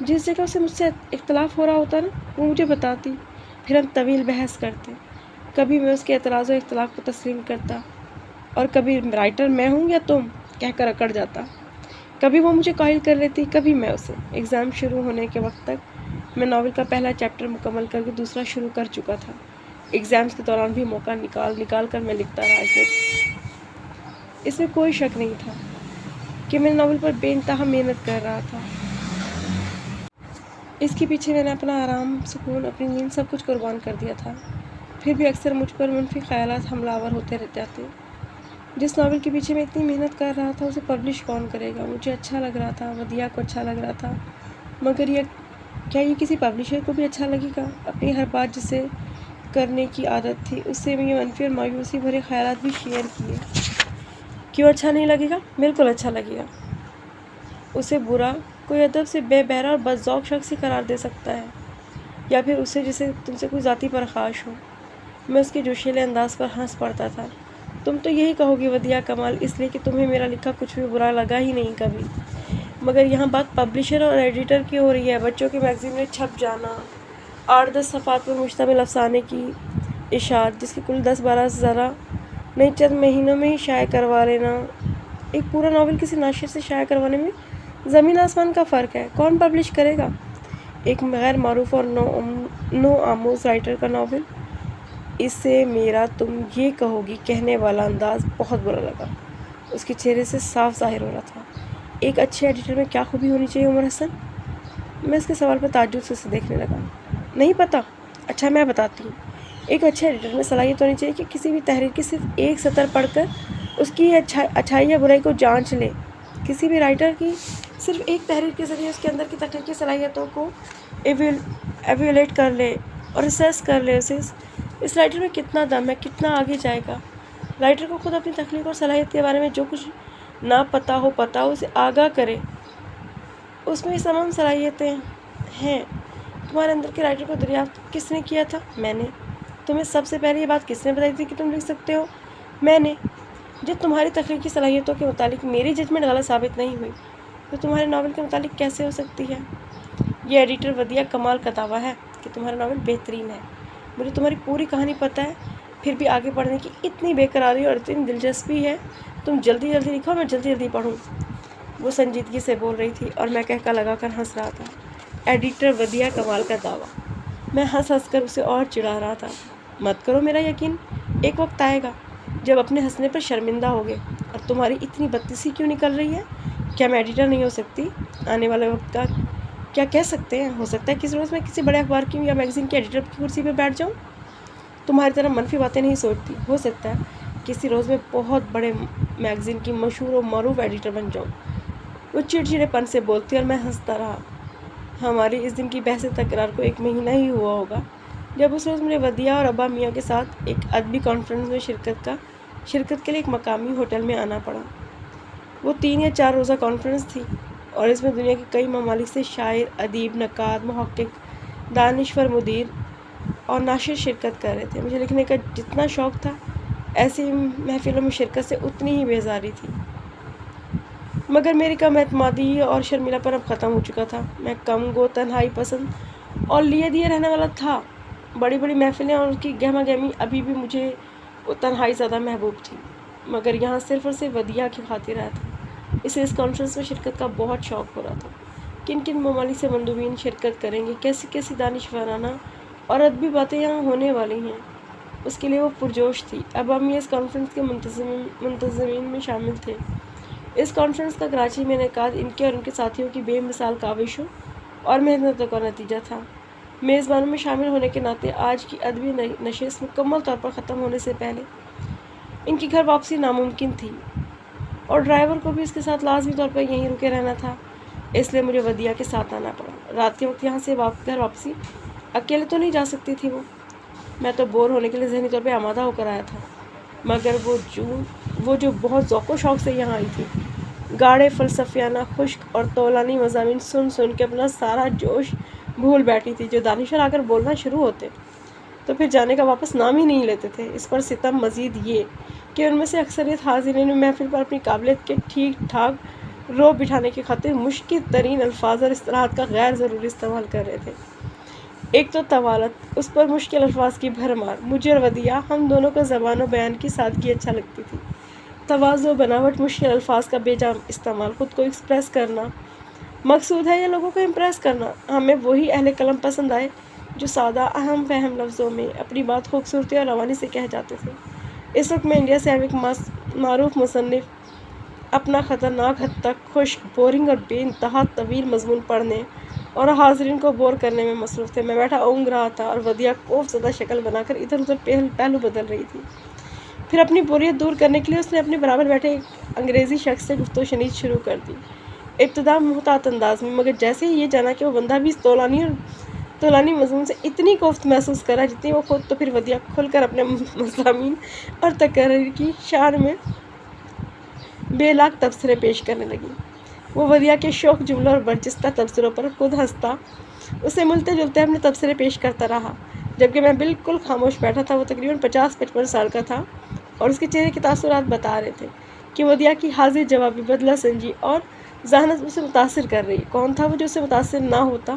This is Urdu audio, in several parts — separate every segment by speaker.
Speaker 1: جس جگہ اسے مجھ سے اختلاف ہو رہا ہوتا نا وہ مجھے بتاتی، پھر ہم طویل بحث کرتے۔ کبھی میں اس کے اعتراض و اختلاف کو تسلیم کرتا اور کبھی رائٹر میں ہوں یا تم کہہ کر اکڑ جاتا۔ کبھی وہ مجھے قائل کر لیتی، کبھی میں اسے۔ ایگزام شروع ہونے کے وقت تک میں ناول کا پہلا چیپٹر مکمل کر کے دوسرا شروع کر چکا تھا۔ ایگزامز کے دوران بھی موقع نکال کر میں لکھتا رہا۔ اس میں کوئی شک نہیں تھا کہ میں ناول پر بے انتہا محنت کر رہا تھا۔ اس کے پیچھے میں نے اپنا آرام، سکون، اپنی نیند، سب کچھ قربان کر دیا تھا۔ پھر بھی اکثر مجھ پر منفی خیالات حملہ آور ہوتے جاتے۔ جس ناول کے پیچھے میں اتنی محنت کر رہا تھا اسے پبلش کون کرے گا؟ مجھے اچھا لگ رہا تھا، ودیا کو اچھا لگ رہا تھا، مگر کیا یہ کسی پبلشر کو بھی اچھا لگے گا؟ اپنی ہر بات جسے کرنے کی عادت تھی اس سے یہ منفی اور مایوسی بھرے خیالات بھی شیئر کیے۔ کیوں اچھا نہیں لگے گا؟ بالکل اچھا لگے گا۔ اسے برا کوئی ادب سے بے بہرا اور بدذوق شخص ہی قرار دے سکتا ہے، یا پھر اسے جسے تم سے کوئی ذاتی پرخاش ہو۔ میں اس کے جوشیلے انداز پر ہنس پڑتا تھا۔ تم تو یہی کہو گی ودیا کمال، اس لیے کہ تمہیں میرا لکھا کچھ بھی برا لگا ہی نہیں کبھی۔ مگر یہاں بات پبلشر اور ایڈیٹر کی ہو رہی ہے۔ بچوں کے میگزین میں چھپ جانا، 8-10 صفحات پر مشتمل افسانے کی اشاعت جس کی کل 10-12 ذرا نہیں چند مہینوں میں ہی شائع کروا لینا۔ ایک پورا ناول کسی ناشر سے شائع کروانے میں زمین آسمان کا فرق ہے۔ کون پبلش کرے گا؟ ایک غیر معروف اور نو آموز رائٹر کا ناول؟ اسے میرا تم یہ کہو گی کہنے والا انداز بہت برا لگا۔ اس کے چہرے سے صاف ظاہر ہو رہا تھا۔ ایک اچھے ایڈیٹر میں کیا خوبی ہونی چاہیے عمر حسن؟ میں اس کے سوال پر تعجب سے اسے دیکھنے لگا۔ نہیں پتہ؟ اچھا میں بتاتی ہوں۔ ایک اچھے ایڈیٹر میں صلاحیت ہونی چاہیے کہ کسی بھی تحریر کی صرف ایک سطر پڑھ کر اس کی اچھائی یا برائی کو جانچ لے۔ کسی بھی رائٹر کی صرف ایک تحریر کے ذریعے اس کے اندر کی تخلیقی صلاحیتوں کو ایویلیٹ کر لے اور اسیس کر لے اسے اس رائٹر میں کتنا دم ہے، کتنا آگے جائے گا۔ رائٹر کو خود اپنی تخلیق اور صلاحیت کے بارے میں جو کچھ نہ پتہ ہو اسے آگاہ کرے۔ اس میں تمام صلاحیتیں ہیں۔ تمہارے اندر کے رائٹر کو دریافت کس نے کیا تھا؟ میں نے۔ تمہیں سب سے پہلے یہ بات کس نے بتائی تھی کہ تم لکھ سکتے ہو؟ میں نے۔ جب تمہاری تخلیقی صلاحیتوں کے متعلق میری ججمنٹ غلط ثابت نہیں ہوئی تو تمہارے ناول کے متعلق کیسے ہو سکتی ہے؟ یہ ایڈیٹر ودیا کمال کا دعویٰ ہے کہ تمہارا ناول بہترین ہے۔ مجھے تمہاری پوری کہانی پتہ ہے، پھر بھی آگے پڑھنے کی اتنی بے قراری اور اتنی دلچسپی ہے۔ تم جلدی لکھو، میں جلدی پڑھوں۔ وہ سنجیدگی سے بول رہی تھی اور میں کہکا لگا کر ہنس رہا تھا۔ ایڈیٹر ودیا کمال کا دعویٰ۔ میں ہنس کر اسے اور چڑھا رہا تھا۔ مت کرو میرا یقین، ایک وقت آئے گا جب اپنے ہنسنے پر شرمندہ ہوگے۔ اور تمہاری اتنی بدتیسی کیوں نکل رہی ہے؟ کیا میں ایڈیٹر نہیں ہو سکتی؟ آنے والے وقت کا کیا کہہ سکتے ہیں؟ ہو سکتا ہے کسی روز میں کسی بڑے اخبار کی یا میگزین کے ایڈیٹر کی کرسی پہ بیٹھ جاؤں۔ تمہاری طرح منفی باتیں نہیں سوچتی۔ ہو سکتا ہے کسی روز میں بہت بڑے میگزین کی مشہور و معروف ایڈیٹر بن جاؤں۔ وہ چڑچڑے پن سے بولتی اور میں ہنستا رہا۔ ہماری اس دن کی بحث تکرار کو 1 مہینہ ہی ہوا ہوگا جب اس روز مجھے ودیا اور ابا میاں کے ساتھ ایک ادبی کانفرنس میں شرکت کے لیے ایک مقامی ہوٹل میں آنا پڑا۔ وہ 3 یا 4 روزہ کانفرنس تھی اور اس میں دنیا کے کئی ممالک سے شاعر، ادیب، نقاد، محقق، دانشور، مدیر اور ناشر شرکت کر رہے تھے۔ مجھے لکھنے کا جتنا شوق تھا ایسی محفلوں میں شرکت سے اتنی ہی بیزاری تھی، مگر میری کم اعتمادی اور شرمیلا پن اب ختم ہو چکا تھا۔ میں کم گو تنہائی پسند اور لیے دیے رہنے والا تھا۔ بڑی بڑی محفلیں اور ان کی گہما گہمی ابھی بھی مجھے وہ تنہائی زیادہ محبوب تھی، مگر یہاں صرف اور صرف ودیا کی خاطر آیا تھا۔ اسے اس کانفرنس میں شرکت کا بہت شوق ہو رہا تھا۔ کن کن ممالک سے مندوبین شرکت کریں گے، کیسی کیسی دانشورانہ اور ادبی باتیں یہاں ہونے والی ہیں، اس کے لیے وہ پرجوش تھی۔ اب ہم اس کانفرنس کے منتظمین میں شامل تھے۔ اس کانفرنس کا کراچی میں انعقاد ان کے اور ان کے ساتھیوں کی بے مثال کاوشوں اور محنتوں کا نتیجہ تھا۔ میزبانوں میں شامل ہونے کے ناطے آج کی ادبی نشست مکمل طور پر ختم ہونے سے پہلے ان کی گھر واپسی ناممکن تھی اور ڈرائیور کو بھی اس کے ساتھ لازمی طور پر یہیں رکے رہنا تھا، اس لیے مجھے ودیا کے ساتھ آنا پڑا۔ رات کے وقت یہاں سے گھر واپسی اکیلے تو نہیں جا سکتی تھی میں تو بور ہونے کے لیے ذہنی طور پہ آمادہ ہو کر آیا تھا، مگر وہ جو بہت ذوق و شوق سے یہاں آئی تھی، گاڑے فلسفیانہ خشک اور طولانی مضامین سن کے اپنا سارا جوش بھول بیٹھی تھی۔ جو دانشور آ کر بولنا شروع ہوتے تو پھر جانے کا واپس نام ہی نہیں لیتے تھے۔ اس پر ستم مزید یہ کہ ان میں سے اکثریت حاضرین محفل پر اپنی قابلیت کے ٹھیک ٹھاک روب بٹھانے کی خاطر مشکل ترین الفاظ اور اصطلاحات کا غیر ضروری استعمال کر رہے تھے۔ ایک تو طوالت، اس پر مشکل الفاظ کی بھرمار۔ مجھے اور ودیع، ہم دونوں کو زبان و بیان کی سادگی اچھا لگتی تھی۔ تواضع و بناوٹ، مشکل الفاظ کا بے جا استعمال، خود کو ایکسپریس کرنا۔ مقصود ہے یا لوگوں کو امپریس کرنا۔ ہمیں وہی اہل قلم پسند آئے جو سادہ اہم فہم لفظوں میں اپنی بات خوبصورتی اور روانی سے کہہ جاتے تھے۔ اس وقت میں انڈیا سے آئے ایک معروف مصنف اپنا خطرناک حد تک خشک، بورنگ اور بے انتہا طویل مضمون پڑھنے اور حاضرین کو بور کرنے میں مصروف تھے۔ میں بیٹھا اونگ رہا تھا اور ودیع خوف زدہ شکل بنا کر ادھر ادھر پہلو بدل رہی تھی۔ پھر اپنی بوریت دور کرنے کے لیے اس نے اپنے برابر بیٹھے ایک انگریزی شخص سے گفتگو شنید شروع کر دی، ابتدا محتاط انداز میں، مگر جیسے ہی یہ جانا کہ وہ بندہ بھی طولانی مضمون سے اتنی کوفت محسوس کرا جتنی وہ خود، تو پھر ودیع کھل کر اپنے مضامین اور تقریر کی شان میں بے لاگ تبصرے پیش کرنے لگی۔ وہ ودیع کے شوخ جملوں اور برجستہ تبصروں پر خود ہنستا، اسے ملتے جلتے اپنے تبصرے پیش کرتا رہا، جبکہ میں بالکل خاموش بیٹھا تھا۔ وہ تقریباً 50-55 سال کا تھا اور اس کے چہرے کے تاثرات بتا رہے تھے کہ ودیع کی حاضر جوابی، بدلہ سنجی اور ذہانت اسے متاثر کر رہی۔ کون تھا وہ جو اسے متاثر نہ ہوتا؟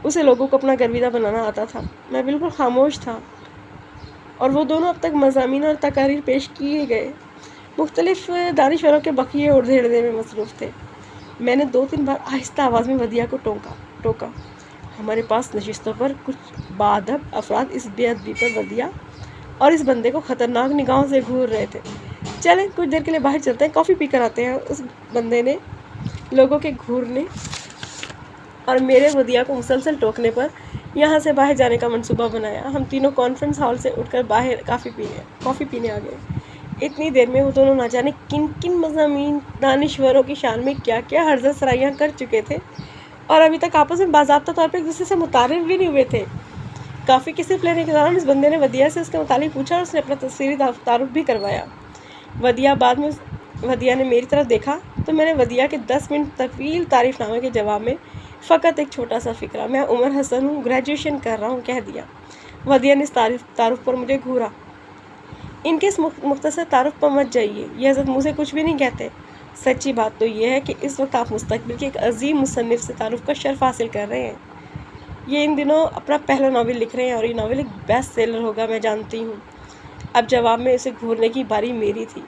Speaker 1: اسے لوگوں کو اپنا گرویدہ بنانا آتا تھا۔ میں بالکل خاموش تھا اور وہ دونوں اب تک مضامین اور تقاریر پیش کیے گئے مختلف دانشوروں کے بقیے اڑھنے میں مصروف تھے۔ میں نے 2-3 بار آہستہ آواز میں ودیع کو ٹوکا۔ ہمارے پاس نشستوں پر کچھ باادب افراد اس بے ادبی پر ودیع اور اس بندے کو خطرناک نگاہوں سے گھور رہے تھے۔ چلیں کچھ دیر کے لیے باہر چلتے ہیں، کافی پی کر آتے ہیں۔ اس بندے نے لوگوں کے گھورنے اور میرے ودیع کو مسلسل ٹوکنے پر یہاں سے باہر جانے کا منصوبہ بنایا۔ ہم تینوں کانفرنس ہال سے اٹھ کر باہر کافی پینے آ گئے۔ اتنی دیر میں وہ دونوں نہ جانے کن کن مضامین، دانشوروں کی شان میں کیا کیا ہرزہ سرائیاں کر چکے تھے اور ابھی تک آپس میں باضابطہ طور پر ایک دوسرے سے متعارف بھی نہیں ہوئے تھے۔ کافی قصے لینے کے دوران اس بندے نے ودیع سے اس کے متعلق پوچھا اور اس نے اپنا تصویری تعارف بھی کروایا۔ ودیع نے میری طرف دیکھا تو میں نے ودیع کے 10 منٹ طویل تعریف نامے کے جواب میں فقط ایک چھوٹا سا فقرہ، میں عمر حسن ہوں، گریجویشن کر رہا ہوں، کہہ دیا۔ ودیع نے اس تعارف پر مجھے گھورا۔ ان کے اس مختصر تعارف پر مت جائیے، یہ حضرت منہ سے کچھ بھی نہیں کہتے۔ سچی بات تو یہ ہے کہ اس وقت آپ مستقبل کے ایک عظیم مصنف سے تعارف کا شرف حاصل کر رہے ہیں۔ یہ ان دنوں اپنا پہلا ناول لکھ رہے ہیں اور یہ ناول ایک بیسٹ سیلر ہوگا، میں جانتی ہوں۔ اب جواب میں اسے گھورنے کی باری میری تھی۔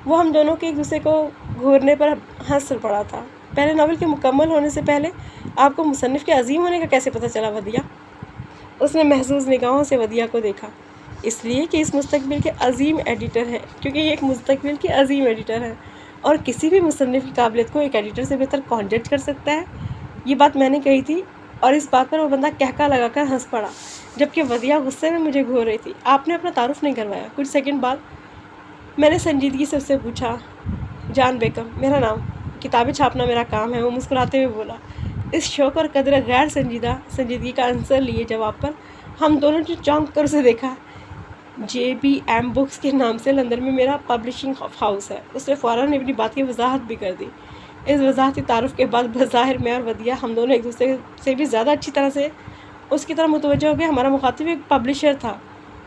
Speaker 1: وہ ہم دونوں کے ایک دوسرے کو گھورنے پر ہنس پڑا تھا۔ پہلے ناول کے مکمل ہونے سے پہلے آپ کو مصنف کے عظیم ہونے کا کیسے پتہ چلا ودیع؟ اس نے محظوظ نگاہوں سے ودیع کو دیکھا۔ اس لیے کہ اس مستقبل کے عظیم ایڈیٹر ہے، کیونکہ یہ ایک مستقبل کے عظیم ایڈیٹر ہے اور کسی بھی مصنف کی قابلیت کو ایک ایڈیٹر سے بہتر کون جج کر سکتا ہے؟ یہ بات میں نے کہی تھی اور اس بات پر وہ بندہ کہکا لگا کر ہنس پڑا، جبکہ ودیع غصے میں مجھے گھور رہی تھی۔ آپ نے اپنا تعارف نہیں کروایا۔ کچھ سیکنڈ بعد میں نے سنجیدگی سے اس سے پوچھا، جان بیکم میرا نام، کتابیں چھاپنا میرا کام ہے۔ وہ مسکراتے ہوئے بولا۔ اس شوق اور قدر غیر سنجیدگی کا عنصر لیے جواب پر ہم دونوں نے چونک کر اسے دیکھا۔ JBM بکس کے نام سے لندن میں میرا پبلشنگ ہاؤس ہے۔ اس نے فوراً اپنی بات کی وضاحت بھی کر دی۔ اس وضاحتی تعارف کے بعد بظاہر میں اور ودیع ہم دونوں ایک دوسرے سے بھی زیادہ اچھی طرح سے اس کی طرف متوجہ ہو گئے۔ ہمارا مخاطب ایک پبلشر تھا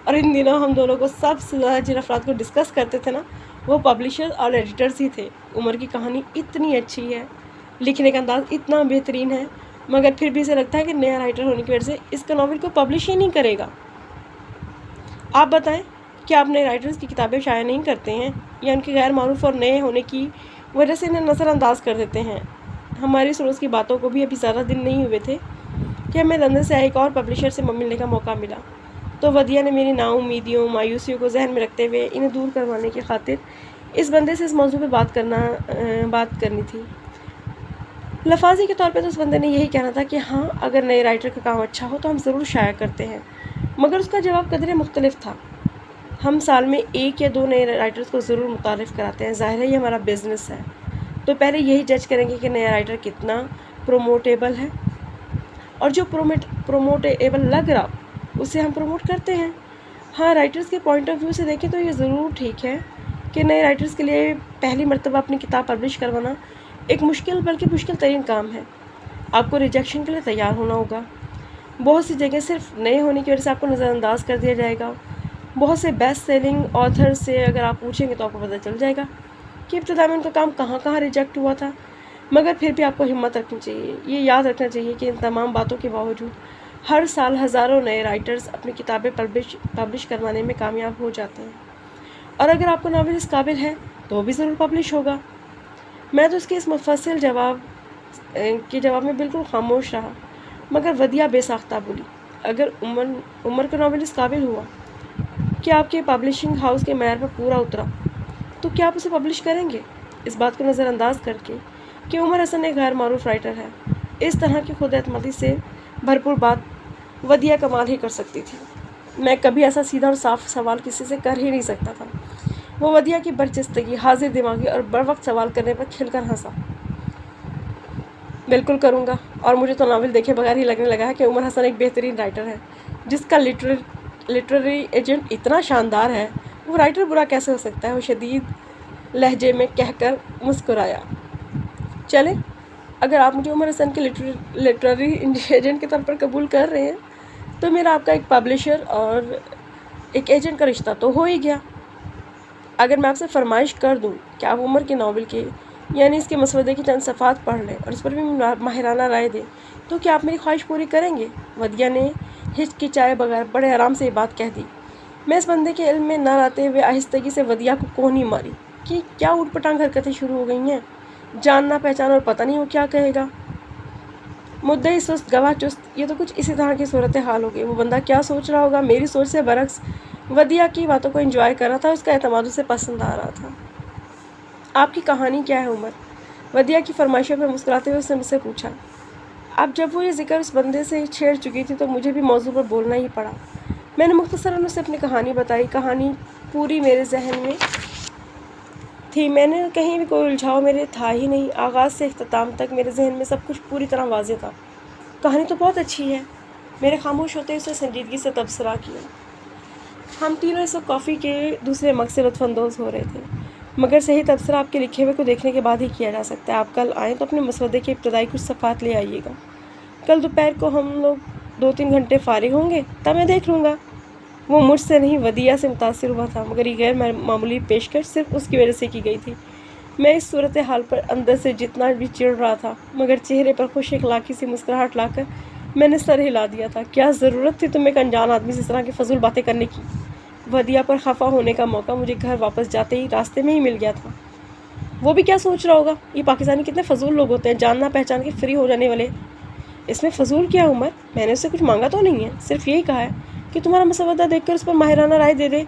Speaker 1: اور ان دنوں ہم دونوں کو سب سے زیادہ جن افراد کو ڈسکس کرتے تھے نا، وہ پبلشر اور ایڈیٹرز ہی تھے۔ عمر کی کہانی اتنی اچھی ہے، لکھنے کا انداز اتنا بہترین ہے، مگر پھر بھی اسے لگتا ہے کہ نیا رائٹر ہونے کی وجہ سے اس کا ناول کو پبلش ہی نہیں کرے گا۔ آپ بتائیں، کیا آپ نئے رائٹرز کی کتابیں شائع نہیں کرتے ہیں یا ان کے غیر معروف اور نئے ہونے کی وجہ سے انہیں نظر انداز کر دیتے ہیں؟ ہماری اس روز کی باتوں کو بھی ابھی زیادہ دن نہیں ہوئے تھے کہ ہمیں لندن سے ایک اور پبلشر سے ملنے کا موقع ملا، تو ودیع نے میری نا امیدیوں، مایوسیوں کو ذہن میں رکھتے ہوئے انہیں دور کروانے کی خاطر اس بندے سے اس موضوع پہ بات کرنی تھی۔ لفاظی کے طور پہ تو اس بندے نے یہی کہنا تھا کہ ہاں، اگر نئے رائٹر کا کام اچھا ہو تو ہم ضرور شائع کرتے ہیں، مگر اس کا جواب قدرے مختلف تھا۔ ہم سال میں 1 یا 2 نئے رائٹرز کو ضرور متعارف کراتے ہیں، ظاہر ہے یہ ہمارا بزنس ہے، تو پہلے یہی جج کریں گے کہ نیا رائٹر کتنا پروموٹیبل ہے، اور جو پروموٹیبل لگ رہا اسے ہم پروموٹ کرتے ہیں۔ ہاں، رائٹرز کے پوائنٹ آف ویو سے دیکھیں تو یہ ضرور ٹھیک ہے کہ نئے رائٹرز کے لیے پہلی مرتبہ اپنی کتاب پبلش کروانا ایک بلکہ مشکل ترین کام ہے۔ آپ کو ریجیکشن کے لیے تیار ہونا ہوگا۔ بہت سی جگہ صرف نئے ہونے کی وجہ سے آپ کو نظر انداز کر دیا جائے گا۔ بہت سے بیسٹ سیلنگ آتھر سے اگر آپ پوچھیں گے تو آپ کو پتہ چل جائے گا کہ ابتدا میں ان کا کام کہاں کہاں ریجیکٹ ہوا تھا، مگر پھر بھی آپ کو ہمت رکھنی چاہیے، یہ یاد رکھنا چاہیے کہ ان تمام باتوں کے باوجود ہر سال ہزاروں نئے رائٹرز اپنی کتابیں پبلش کروانے میں کامیاب ہو جاتے ہیں، اور اگر آپ کا ناول اس قابل ہے تو وہ بھی ضرور پبلش ہوگا۔ میں تو اس کے اس مفصل جواب میں بالکل خاموش رہا، مگر ودیہ بے ساختہ بولی، اگر عمر کا ناول اس قابل ہوا کہ آپ کے پبلشنگ ہاؤس کے معیار پر پورا اترا تو کیا آپ اسے پبلش کریں گے؟ اس بات کو نظر انداز کر کے کہ عمر حسن ایک غیر معروف رائٹر ہے، اس طرح کی خود اعتمادی سے بھرپور بات ودیہ کمال ہی کر سکتی تھی۔ میں کبھی ایسا سیدھا اور صاف سوال کسی سے کر ہی نہیں سکتا تھا۔ وہ ودیہ کی برجستگی، حاضر دماغی اور بر وقت سوال کرنے پر کھل کر ہنسا۔ بالکل کروں گا، اور مجھے تو ناول دیکھے بغیر ہی لگنے لگا ہے کہ عمر حسن ایک بہترین رائٹر ہے، جس کا لٹریری ایجنٹ اتنا شاندار ہے، وہ رائٹر برا کیسے ہو سکتا ہے؟ وہ شدید لہجے میں کہہ کر مسکرایا۔ چلیں، اگر آپ مجھے عمر حسن کے لٹریری ایجنٹ کے طور پر قبول کر رہے ہیں تو میرا آپ کا ایک پبلشر اور ایک ایجنٹ کا رشتہ تو ہو ہی گیا۔ اگر میں آپ سے فرمائش کر دوں کہ آپ عمر کے ناول کے یعنی اس کے مسودے کی چند صفحات پڑھ لیں اور اس پر بھی ماہرانہ رائے دیں تو کیا آپ میری خواہش پوری کریں گے؟ ودیہ نے ہچکچائے بغیر بڑے آرام سے یہ بات کہہ دی۔ میں اس بندے کے علم میں نہ لاتے ہوئے آہستگی سے ودیہ کو کونی ماری کہ کیا اوٹ پٹانگ حرکتیں شروع ہو گئی ہیں، جاننا پہچانا اور پتہ نہیں وہ کیا کہے گا۔ مدعی سست گواہ چست، یہ تو کچھ اسی طرح کی صورتحال ہو گئی۔ وہ بندہ کیا سوچ رہا ہوگا؟ میری سوچ سے برعکس ودیہ کی باتوں کو انجوائے کر رہا تھا، اس کا اعتماد اسے پسند آ رہا تھا۔ آپ کی کہانی کیا ہے عمر؟ ودیہ کی فرمائشوں پر مسکراتے ہوئے اس نے مجھ سے پوچھا۔ اب جب وہ یہ ذکر اس بندے سے چھیڑ چکی تھی تو مجھے بھی موضوع پر بولنا ہی پڑا۔ میں نے مختصراً اسے اپنی کہانی بتائی۔ کہانی پوری میرے ذہن میں تھی، میں نے کہیں بھی کوئی الجھاؤ میرے تھا ہی نہیں، آغاز سے اختتام تک میرے ذہن میں سب کچھ پوری طرح واضح تھا۔ کہانی تو بہت اچھی ہے، میرے خاموش ہوتے اسے سنجیدگی سے تبصرہ کیا۔ ہم تینوں اس وقت کافی کے دوسرے مگ سے لطف اندوز ہو رہے تھے، مگر صحیح تبصرہ آپ کے لکھے ہوئے کو دیکھنے کے بعد ہی کیا جا سکتا ہے۔ آپ کل آئیں تو اپنے مسودے کے ابتدائی کچھ صفحات لے آئیے گا، کل دوپہر کو ہم لوگ 2-3 گھنٹے فارغ ہوں گے، تب میں دیکھ لوں گا۔ وہ مجھ سے نہیں ودیہ سے متاثر ہوا تھا، مگر یہ غیر معمولی پیشکش صرف اس کی وجہ سے کی گئی تھی۔ میں اس صورتحال پر اندر سے جتنا بھی چڑ رہا تھا، مگر چہرے پر خوش اخلاقی سی مسکراہٹ لا کر میں نے سر ہلا دیا تھا۔ کیا ضرورت تھی تمہیں ایک انجان آدمی سے اس طرح کی فضول باتیں کرنے کی؟ ودیہ پر خفا ہونے کا موقع مجھے گھر واپس جاتے ہی راستے میں ہی مل گیا تھا۔ وہ بھی کیا سوچ رہا ہوگا؟ یہ پاکستانی کتنے فضول لوگ ہوتے ہیں، جاننا پہچان کے فری ہو جانے والے۔ اس میں فضول کیا عمر؟ میں نے اس سے کچھ مانگا تو نہیں ہے، صرف یہی کہا ہے کہ تمہارا مسودہ دیکھ کر اس پر ماہرانہ رائے دے دے۔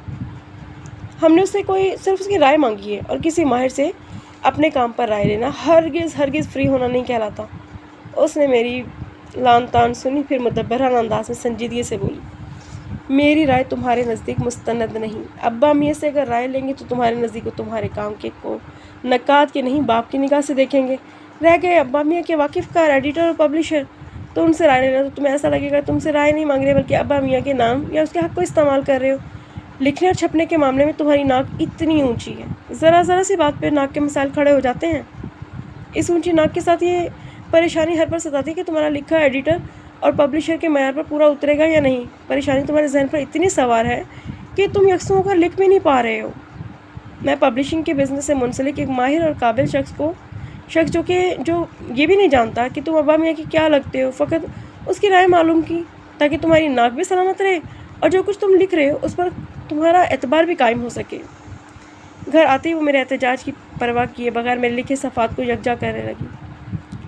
Speaker 1: ہم نے اس سے صرف اس کی رائے مانگی ہے، اور کسی ماہر سے اپنے کام پر رائے لینا ہرگز فری ہونا نہیں کہلاتا۔ اس نے میری لان تان سنی، پھر مدبرانہ انداز میں سنجیدگی سے بولی، میری رائے تمہارے نزدیک مستند نہیں۔ ابا میاں سے اگر رائے لیں گے تو تمہارے نزدیک وہ تمہارے کام کے کو نقاد کے نہیں باپ کی نگاہ سے دیکھیں گے۔ رہ گئے ابا میاں کے واقف کار، ایڈیٹر اور پبلشر، تو ان سے رائے لینا تو تمہیں ایسا لگے گا تم سے رائے نہیں مانگ رہے بلکہ ابا میاں کے نام یا اس کے حق کو استعمال کر رہے ہو۔ لکھنے اور چھپنے کے معاملے میں تمہاری ناک اتنی اونچی ہے، ذرا سی بات پہ ناک کے مسائل کھڑے ہو جاتے ہیں۔ اس اونچی ناک کے ساتھ یہ پریشانی ہر پر ستاتی ہے کہ تمہارا لکھا ایڈیٹر اور پبلشر کے معیار پر پورا اترے گا یا نہیں۔ پریشانی تمہارے ذہن پر اتنی سوار ہے کہ تم یکسوں ہو کر لکھ بھی نہیں پا رہے ہو۔ میں پبلشنگ کے بزنس سے منسلک ایک ماہر اور قابل شخص جو یہ بھی نہیں جانتا کہ تم ابا میاں کی کیا لگتے ہو، فقط اس کی رائے معلوم کی تاکہ تمہاری ناک بھی سلامت رہے اور جو کچھ تم لکھ رہے ہو اس پر تمہارا اعتبار بھی قائم ہو سکے۔ گھر آتے ہی وہ میرے احتجاج کی پرواہ کیے بغیر میرے لکھے صفحات کو یکجا کرنے لگی۔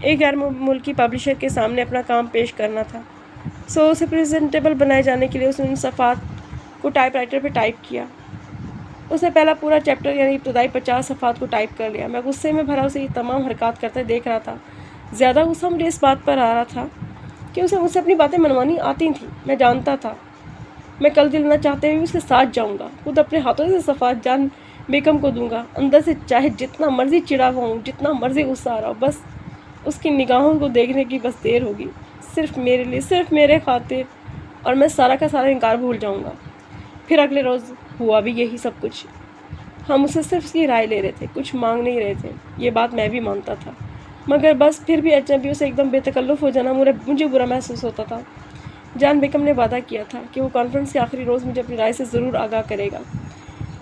Speaker 1: ایک غیر ملکی پبلشر کے سامنے اپنا کام پیش کرنا تھا، سو اسے پریزنٹیبل بنائے جانے کے لیے اس نے ان صفحات کو ٹائپ رائٹر پہ ٹائپ کیا۔ اس نے پہلا پورا چیپٹر یعنی ابتدائی 50 صفحات کو ٹائپ کر لیا۔ میں غصے میں بھرا اسے یہ تمام حرکات کرتے دیکھ رہا تھا۔ زیادہ غصہ مجھے اس بات پر آ رہا تھا کہ اسے مجھ سے اپنی باتیں منوانی آتی تھیں۔ میں جانتا تھا میں کل دل نہ چاہتے ہوئے اس کے ساتھ جاؤں گا، خود اپنے ہاتھوں سے صفحات جان بیگم کو دوں گا، اندر سے چاہے جتنا مرضی چڑا ہوا ہوں، جتنا مرضی غصہ آ رہا ہو، بس اس کی نگاہوں کو دیکھنے کی بس دیر ہوگی، صرف میرے لیے، صرف میرے خاطر، اور میں سارا کا سارا انکار بھول جاؤں گا۔ پھر اگلے روز ہوا بھی یہی سب کچھ۔ ہم اسے صرف اس کی رائے لے رہے تھے، کچھ مانگ نہیں رہے تھے، یہ بات میں بھی مانتا تھا، مگر بس پھر بھی اجنبیوں سے ایک دم بے تکلف ہو جانا مجھے برا محسوس ہوتا تھا۔ جان بیگم نے وعدہ کیا تھا کہ وہ کانفرنس کے آخری روز مجھے اپنی رائے سے ضرور آگاہ کرے گا۔